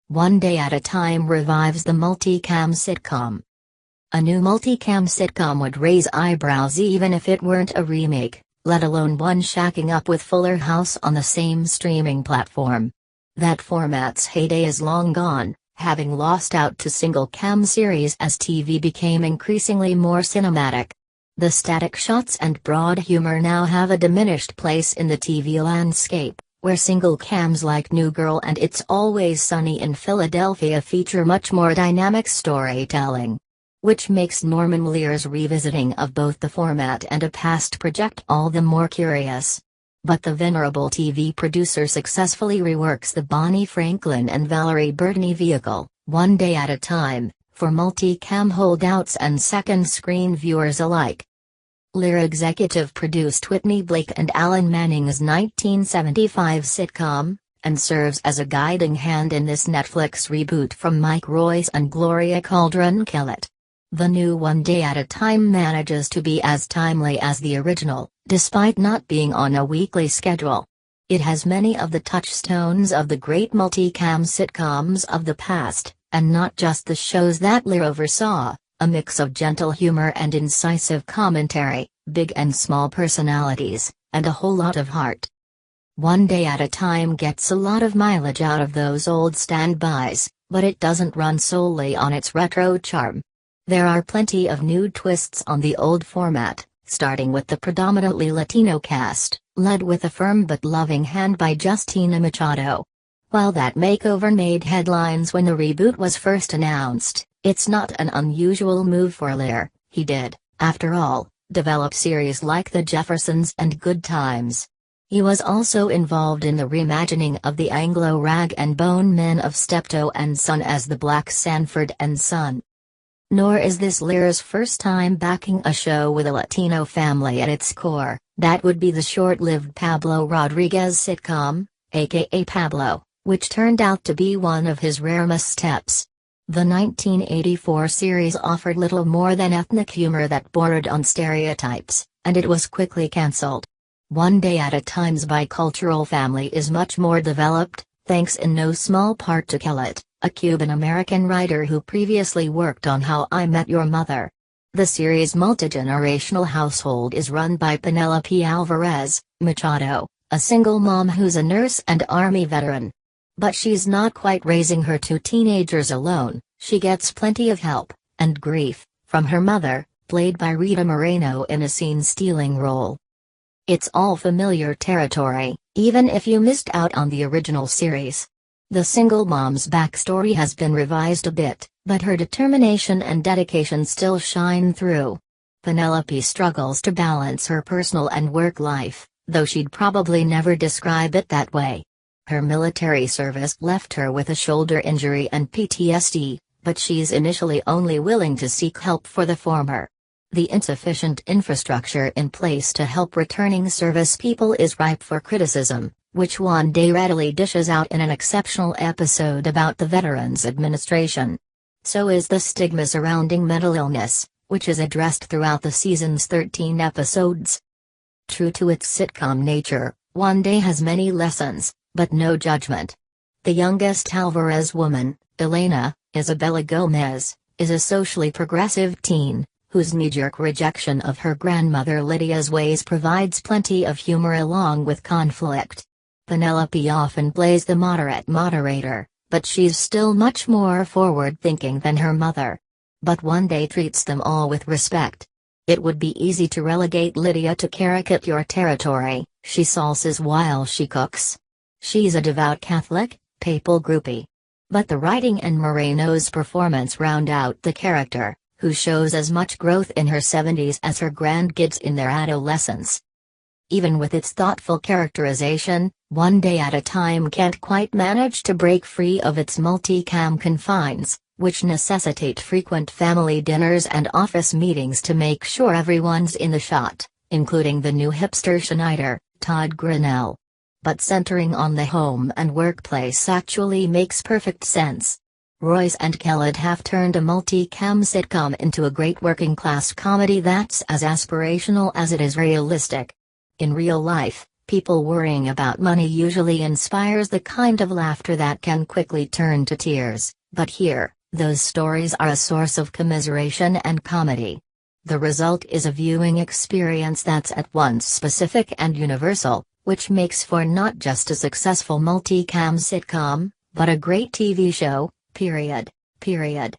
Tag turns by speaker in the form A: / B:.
A: One Day at a Time revives the multicam sitcom. A new multicam sitcom would raise eyebrows even if it weren't a remake, let alone one shacking up with Fuller House on the same streaming platform. That format's heyday is long gone, having lost out to single-cam series as TV became increasingly more cinematic. The static shots and broad humor now have a diminished place in the TV landscape, where single cams like New Girl and It's Always Sunny in Philadelphia feature much more dynamic storytelling. Which makes Norman Lear's revisiting of both the format and a past project all the more curious. But the venerable TV producer successfully reworks the Bonnie Franklin and Valerie Bertini vehicle, One Day at a Time, for multi-cam holdouts and second-screen viewers alike. Lear executive produced Whitney Blake and Alan Manning's 1975 sitcom, and serves as a guiding hand in this Netflix reboot from Mike Royce and Gloria Caldron-Kellett. The new One Day at a Time manages to be as timely as the original, despite not being on a weekly schedule. It has many of the touchstones of the great multicam sitcoms of the past, and not just the shows that Lear oversaw, a mix of gentle humor and incisive commentary, big and small personalities, and a whole lot of heart. One Day at a Time gets a lot of mileage out of those old standbys, but it doesn't run solely on its retro charm. There are plenty of new twists on the old format, starting with the predominantly Latino cast, led with a firm but loving hand by Justina Machado. While that makeover made headlines when the reboot was first announced, it's not an unusual move for Lear. He did, after all, develop series like The Jeffersons and Good Times. He was also involved in the reimagining of the Anglo Rag and Bone Men of Steptoe and Son as the Black Sanford and Son. Nor is this Lear's first time backing a show with a Latino family at its core. That would be the short-lived Pablo Rodriguez sitcom, aka Pablo, which turned out to be one of his rare missteps. The 1984 series offered little more than ethnic humor that bordered on stereotypes, and it was quickly cancelled. One Day at a Time's bicultural family is much more developed, thanks in no small part to Kellett, a Cuban-American writer who previously worked on How I Met Your Mother. The series' multi-generational household is run by Penelope Alvarez Machado, a single mom who's a nurse and Army veteran. But she's not quite raising her two teenagers alone. She gets plenty of help, and grief, from her mother, played by Rita Moreno in a scene-stealing role. It's all familiar territory, even if you missed out on the original series. The single mom's backstory has been revised a bit, but her determination and dedication still shine through. Penelope struggles to balance her personal and work life, though she'd probably never describe it that way. Her military service left her with a shoulder injury and PTSD, but she's initially only willing to seek help for the former. The insufficient infrastructure in place to help returning service people is ripe for criticism, which One Day readily dishes out in an exceptional episode about the Veterans Administration. So is the stigma surrounding mental illness, which is addressed throughout the season's 13 episodes. True to its sitcom nature, One Day has many lessons, but no judgment. The youngest Alvarez woman, Elena, Isabella Gomez, is a socially progressive teen, whose knee-jerk rejection of her grandmother Lydia's ways provides plenty of humor along with conflict. Penelope often plays the moderate moderator, but she's still much more forward-thinking than her mother. But One Day treats them all with respect. It would be easy to relegate Lydia to caricature territory. She salsas while she cooks. She's a devout Catholic, papal groupie. But the writing and Moreno's performance round out the character, who shows as much growth in her 70s as her grandkids in their adolescence. Even with its thoughtful characterization, One Day at a Time can't quite manage to break free of its multi-cam confines, which necessitate frequent family dinners and office meetings to make sure everyone's in the shot, including the new hipster Schneider, Todd Grinnell. But centering on the home and workplace actually makes perfect sense. Royce and Kellett have turned a multi-cam sitcom into a great working-class comedy that's as aspirational as it is realistic. In real life, People worrying about money usually inspires the kind of laughter that can quickly turn to tears, but here, those stories are a source of commiseration and comedy. The result is a viewing experience that's at once specific and universal, which makes for not just a successful multicam sitcom, but a great TV show, period.